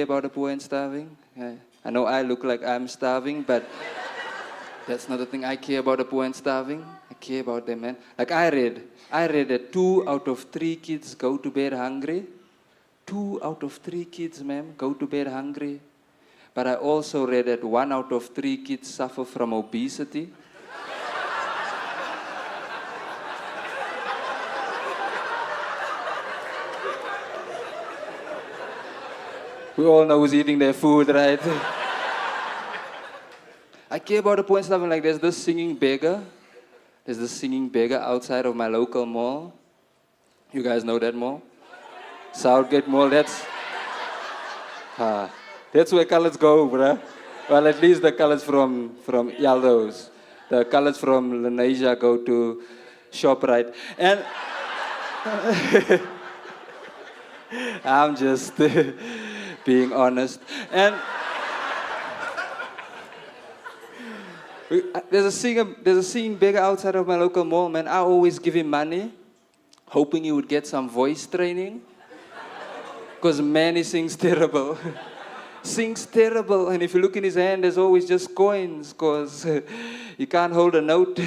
about the poor and starving. I know I look like I'm starving, but that's not the thing. I care about the poor and starving. I care about them, man. Like I read that 2 out of 3 kids go to bed hungry. 2 out of 3 kids, man, go to bed hungry. But I also read that 1 out of 3 kids suffer from obesity. We all know who's eating their food, right? I care about the poor and starving. Like there's this singing beggar. There's this singing beggar outside of my local mall. You guys know that mall? Southgate Mall, that's where colors go, bruh. Well, at least the colors from Yaldo's. The colors from Lenasia go to ShopRite. And I'm just being honest. And there's a singing beggar outside of my local mall, man. I always give him money, hoping he would get some voice training. Because man, he sings terrible. Sings terrible. And if you look in his hand, there's always just coins, because he can't hold a note.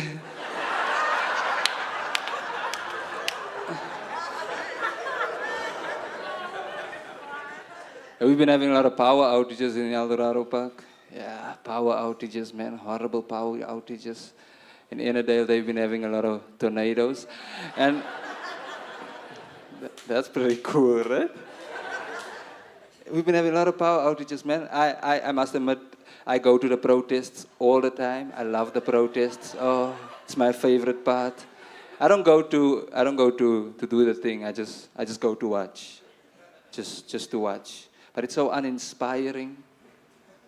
We've been having a lot of power outages in El Dorado Park. Yeah, power outages, man. Horrible power outages. In Innerdale, they've been having a lot of tornadoes. And that's pretty cool, right? We've been having a lot of power outages, man. I must admit, I go to the protests all the time. I love the protests. Oh, it's my favorite part. I don't go to do the thing. I just go to watch. Just to watch. But it's so uninspiring.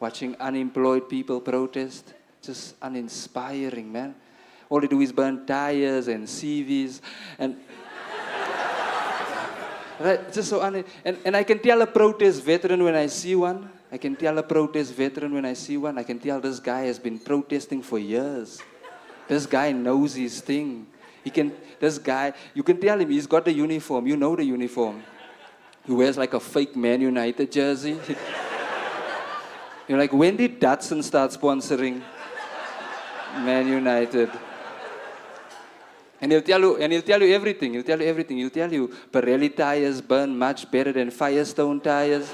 Watching unemployed people protest. Just uninspiring, man. All they do is burn tires and CVs and right, just so and I can tell a protest veteran when I see one. I can tell this guy has been protesting for years. This guy knows his thing. You can tell him he's got the uniform. You know the uniform. He wears like a fake Man United jersey. You're like, when did Datsun start sponsoring Man United? And he'll tell you everything. He'll tell you Pirelli tires burn much better than Firestone tires.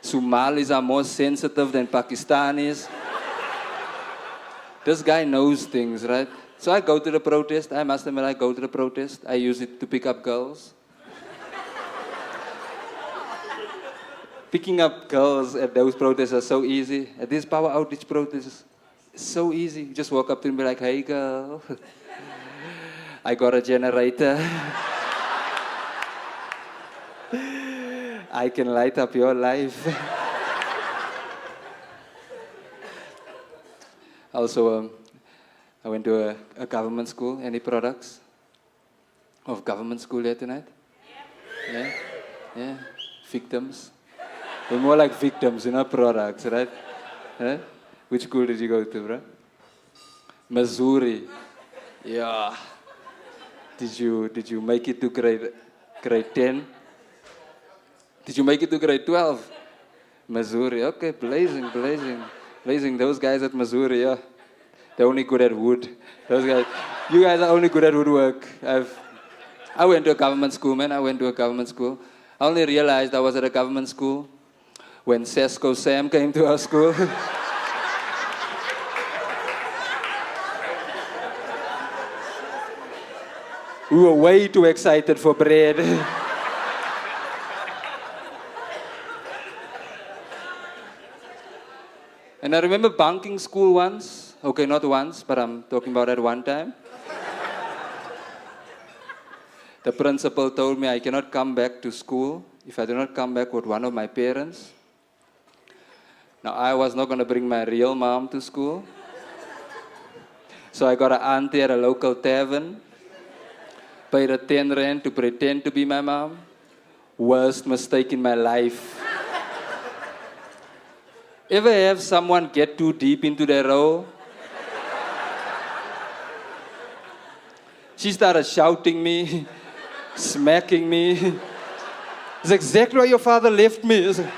Somalis are more sensitive than Pakistanis. This guy knows things, right? So I go to the protest. I must admit, I go to the protest. I use it to pick up girls. Picking up girls at those protests are so easy. At these power outage protests, it's so easy. You just walk up to them and be like, hey girl, I got a generator. I can light up your life. Also, I went to a government school. Any products of government school here tonight? Yeah. Victims. They're more like victims, not products, right? Huh? Which school did you go to, bro? Missouri. Yeah. Did you make it to grade 10? Did you make it to grade 12? Missouri. Okay, blazing. Those guys at Missouri, yeah. They're only good at wood. Those guys. You guys are only good at woodwork. I went to a government school, man. I only realized I was at a government school when Sesko Sam came to our school. We were way too excited for bread. And I remember bunking school once. Okay, not once, but I'm talking about that one time. The principal told me I cannot come back to school if I do not come back with one of my parents. Now, I was not going to bring my real mom to school. So I got an auntie at a local tavern, paid her 10 rand to pretend to be my mom. Worst mistake in my life. Ever have someone get too deep into their role? She started shouting me, smacking me. It's exactly why your father left me. It's like,